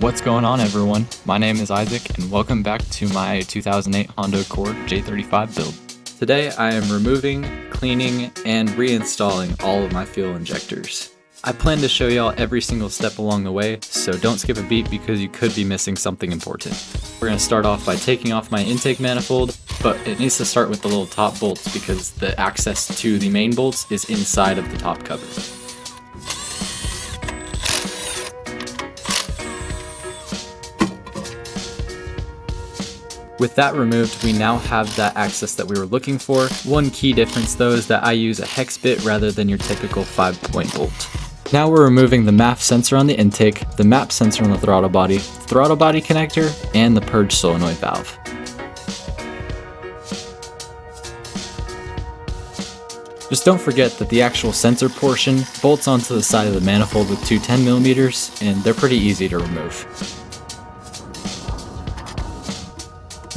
What's going on, everyone? My name is Isaac and welcome back to my 2008 Honda Accord J35 build. Today I am removing, cleaning, and reinstalling all of my fuel injectors. I plan to show y'all every single step along the way, so don't skip a beat because you could be missing something important. We're going to start off by taking off my intake manifold, but it needs to start with the little top bolts because the access to the main bolts is inside of the top cover. With that removed, we now have that access that we were looking for. One key difference though is that I use a hex bit rather than your typical 5-point bolt. Now we're removing the MAF sensor on the intake, the MAP sensor on the throttle body connector, and the purge solenoid valve. Just don't forget that the actual sensor portion bolts onto the side of the manifold with two 10mm, and they're pretty easy to remove.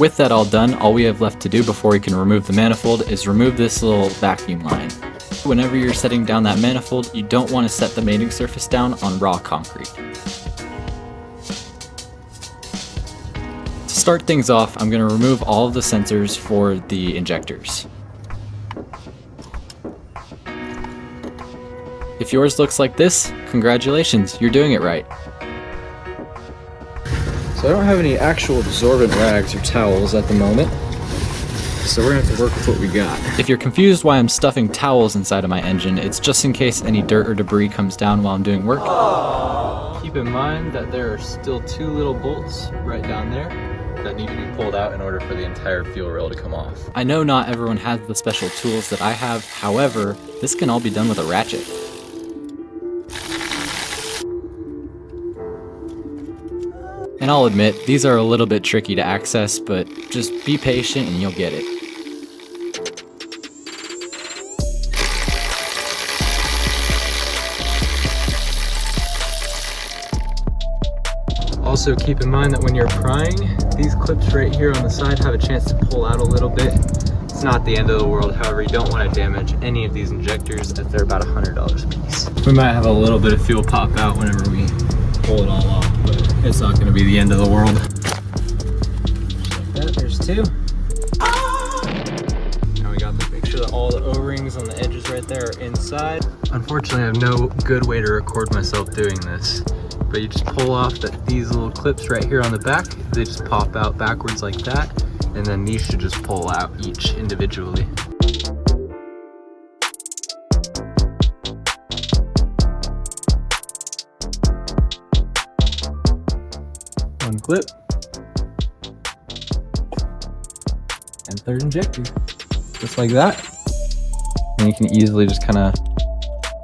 With that all done, all we have left to do before we can remove the manifold is remove this little vacuum line. Whenever you're setting down that manifold, you don't want to set the mating surface down on raw concrete. To start things off, I'm going to remove all of the sensors for the injectors. If yours looks like this, congratulations, you're doing it right. So I don't have any actual absorbent rags or towels at the moment, so we're gonna have to work with what we got. If you're confused why I'm stuffing towels inside of my engine, it's just in case any dirt or debris comes down while I'm doing work. Keep in mind that there are still two little bolts right down there that need to be pulled out in order for the entire fuel rail to come off. I know not everyone has the special tools that I have, however, this can all be done with a ratchet. And I'll admit, these are a little bit tricky to access, but just be patient and you'll get it. Also keep in mind that when you're prying, these clips right here on the side have a chance to pull out a little bit. It's not the end of the world, however, you don't want to damage any of these injectors as they're about $100 a piece. We might have a little bit of fuel pop out whenever we pull it all off, but it's not going to be the end of the world. Just like that, there's two. Now we got to make sure that all the O-rings on the edges right there are inside. Unfortunately, I have no good way to record myself doing this, but you just pull off these little clips right here on the back. They just pop out backwards like that, and then these should just pull out each individually. One clip, and third injector, just like that. And you can easily just kind of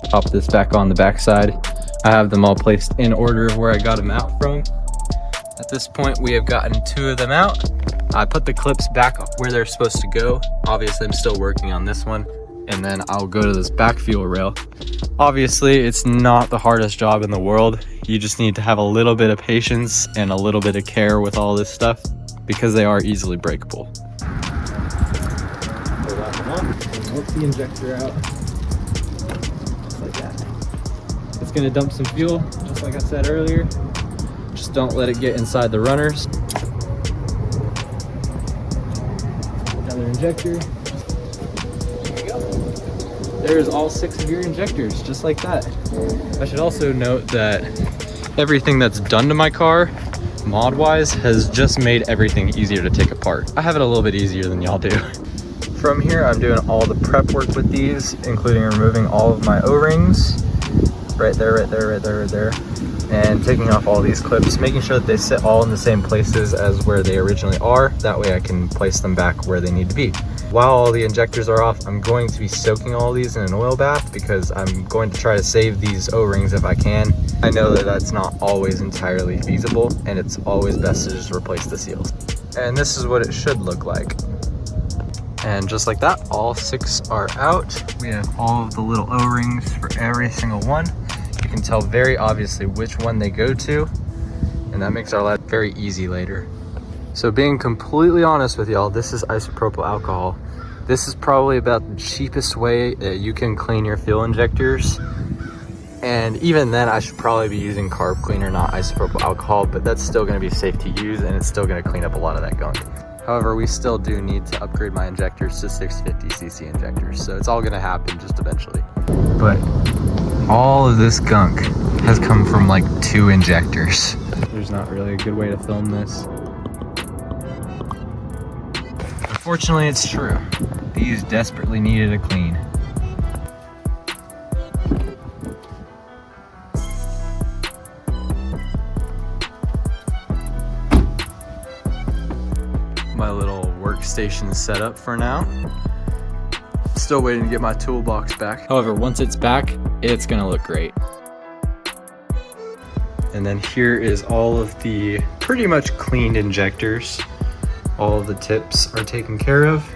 pop this back on the back side. I have them all placed in order of where I got them out from. At this point, we have gotten two of them out. I put the clips back where they're supposed to go. Obviously, I'm still working on this one, and then I'll go to this back fuel rail. Obviously, it's not the hardest job in the world. You just need to have a little bit of patience and a little bit of care with all this stuff because they are easily breakable. Pull that one up and let the injector out. Just like that. It's going to dump some fuel, just like I said earlier. Just don't let it get inside the runners. Another injector. There you go. There's all 6 of your injectors, just like that. I should also note that everything that's done to my car, mod-wise, has just made everything easier to take apart. I have it a little bit easier than y'all do. From here, I'm doing all the prep work with these, including removing all of my O-rings. Right there, right there, right there, right there. And taking off all these clips, making sure that they sit all in the same places as where they originally are. That way I can place them back where they need to be. While all the injectors are off, I'm going to be soaking all these in an oil bath because I'm going to try to save these O-rings if I can. I know that that's not always entirely feasible, and it's always best to just replace the seals. And this is what it should look like. And just like that, all 6 are out. We have all of the little O-rings for every single one. You can tell very obviously which one they go to, and that makes our life very easy later. So being completely honest with y'all, this is isopropyl alcohol. This is probably about the cheapest way that you can clean your fuel injectors. And even then, I should probably be using carb cleaner, not isopropyl alcohol, but that's still gonna be safe to use and it's still gonna clean up a lot of that gunk. However, we still do need to upgrade my injectors to 650cc injectors, so it's all gonna happen just eventually. But all of this gunk has come from like 2 injectors. There's not really a good way to film this. Unfortunately, it's true. These desperately needed a clean. My little workstation set up for now. Still waiting to get my toolbox back. However, once it's back, it's gonna look great. And then here is all of the pretty much cleaned injectors. All of the tips are taken care of.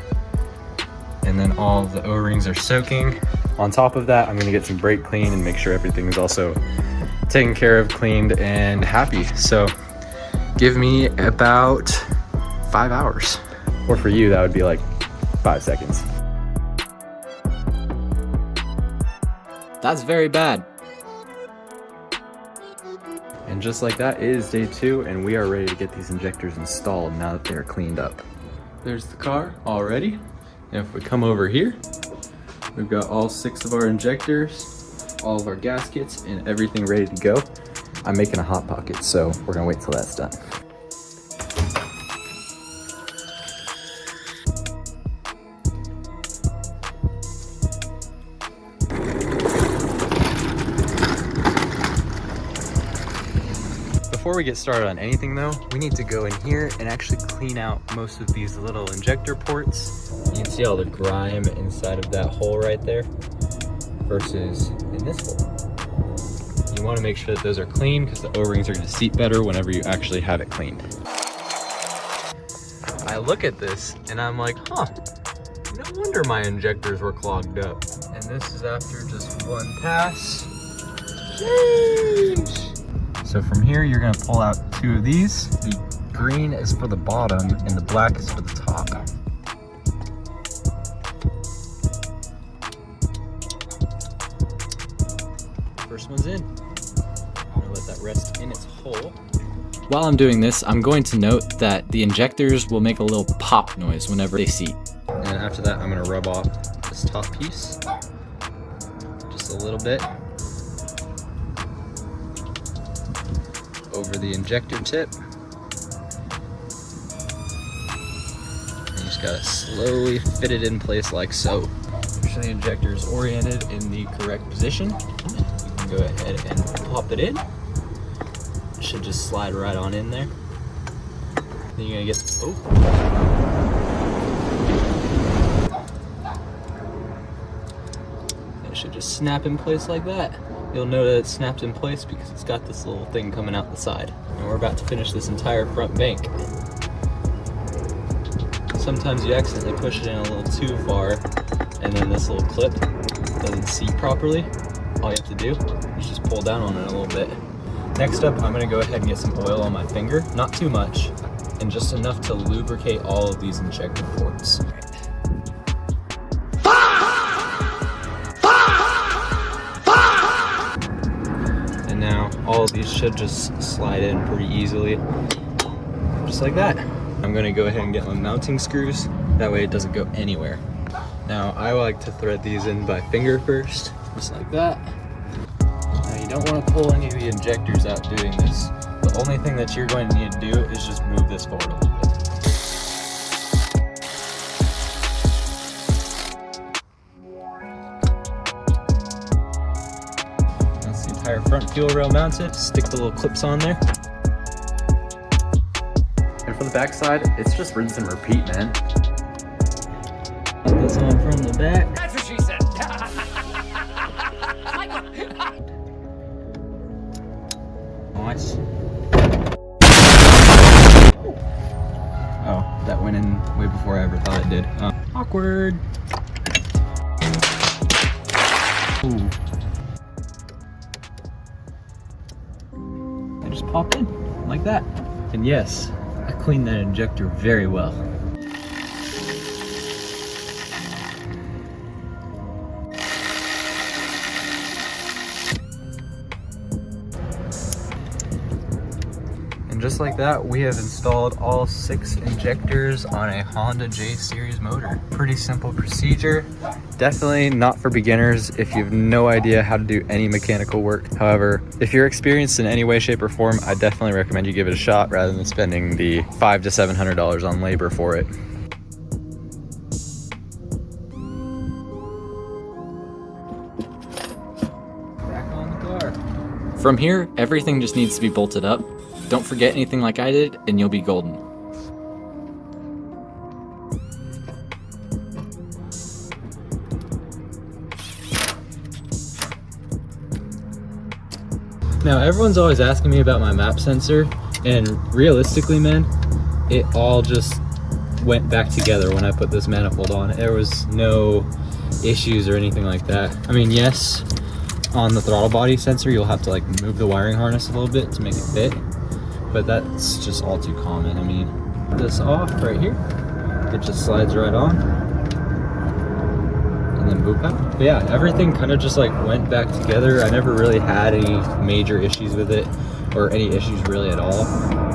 And then all of the O-rings are soaking. On top of that, I'm gonna get some brake clean and make sure everything is also taken care of, cleaned, and happy. So give me about 5 hours. Or for you, that would be like 5 seconds. That's very bad. And just like that, it is day 2, and we are ready to get these injectors installed now that they're cleaned up. There's the car already. And if we come over here, we've got all 6 of our injectors, all of our gaskets, and everything ready to go. I'm making a hot pocket, so we're gonna wait till that's done. Before we get started on anything though, we need to go in here and actually clean out most of these little injector ports. You can see all the grime inside of that hole right there versus in this hole. You want to make sure that those are clean because the O-rings are going to seat better whenever you actually have it cleaned. I look at this and I'm like, huh, no wonder my injectors were clogged up. And this is after just 1 pass. Sheesh. So from here, you're gonna pull out 2 of these. The green is for the bottom and the black is for the top. First one's in. I'm gonna let that rest in its hole. While I'm doing this, I'm going to note that the injectors will make a little pop noise whenever they seat. And after that, I'm gonna rub off this top piece. Just a little bit. Over the injector tip. And you just gotta slowly fit it in place like so. Make sure the injector is oriented in the correct position. You can go ahead and pop it in. It should just slide right on in there. Then you're gonna get, it should just snap in place like that. You'll know that it's snapped in place because it's got this little thing coming out the side. And we're about to finish this entire front bank. Sometimes you accidentally push it in a little too far and then this little clip doesn't seat properly. All you have to do is just pull down on it a little bit. Next up, I'm gonna go ahead and get some oil on my finger, not too much, and just enough to lubricate all of these injector ports. Now all of these should just slide in pretty easily, just like that. I'm gonna go ahead and get my mounting screws, that way it doesn't go anywhere. Now I like to thread these in by finger first, just like that. Now you don't want to pull any of the injectors out doing this. The only thing that you're going to need to do is just move this forward a little bit. Front fuel rail mounted, stick the little clips on there. And for the back side, it's just rinse and repeat, man. Put this on from the back. That's what she said. Nice. Oh, that went in way before I ever thought it did. Awkward. Ooh. Just pop in like that. And yes, I cleaned that injector very well. And just like that, we have installed all 6 injectors on a Honda J series motor. Pretty simple procedure. Definitely not for beginners if you have no idea how to do any mechanical work. However, if you're experienced in any way, shape, or form, I definitely recommend you give it a shot rather than spending the $500 to $700 on labor for it. Back on the car. From here, everything just needs to be bolted up. Don't forget anything like I did, and you'll be golden. Now, everyone's always asking me about my map sensor, and realistically, man, it all just went back together when I put this manifold on. There was no issues or anything like that. I mean, yes, on the throttle body sensor, you'll have to like move the wiring harness a little bit to make it fit. But that's just all too common. I mean, this off right here, it just slides right on, and then boop out. But yeah, everything kind of just like went back together. I never really had any major issues with it, or any issues really at all.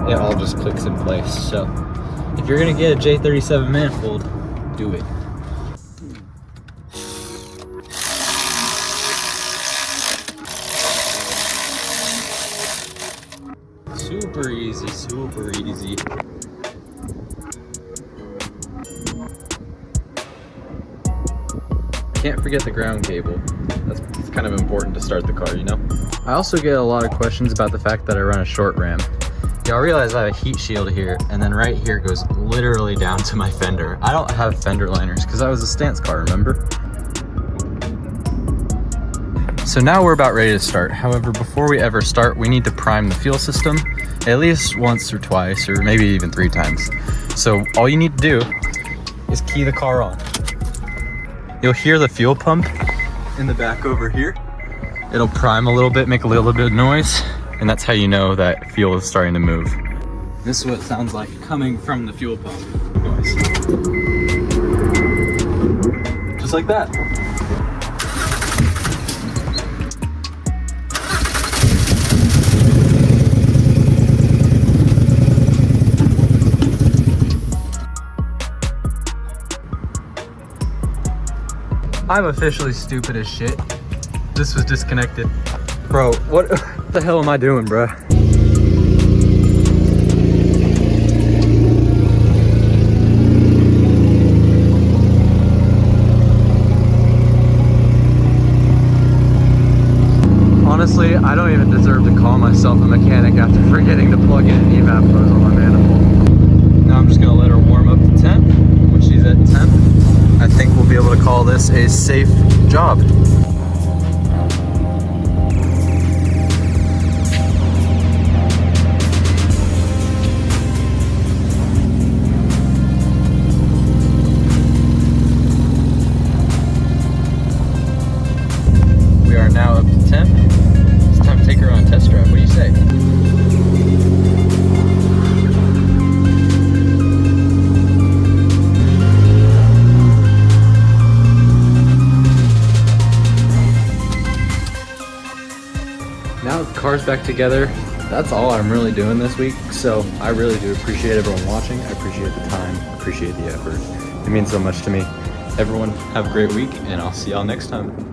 It all just clicks in place. So if you're gonna get a J35 manifold, do it. Super easy, super easy. Can't forget the ground cable. That's kind of important to start the car, you know? I also get a lot of questions about the fact that I run a short ram. Y'all realize I have a heat shield here, and then right here goes literally down to my fender. I don't have fender liners because I was a stance car, remember? So now we're about ready to start. However, before we ever start, we need to prime the fuel system at least once or twice, or maybe even 3 times. So all you need to do is key the car on. You'll hear the fuel pump in the back over here. It'll prime a little bit, make a little bit of noise, and that's how you know that fuel is starting to move. This is what it sounds like coming from the fuel pump. Noise. Just like that. I'm officially stupid as shit. This was disconnected. Bro, what the hell am I doing, bro? Honestly, I don't even deserve to call myself a mechanic after forgetting to plug in an evap hose on my manifold. Now I'm just gonna let her warm up to 10. When she's at 10, I think we'll be able to call this a safe job. We are now up to 10. It's time to take her on a test drive. What do you say? Now the car's back together. That's all I'm really doing this week. So I really do appreciate everyone watching. I appreciate the time, appreciate the effort. It means so much to me. Everyone have a great week, and I'll see y'all next time.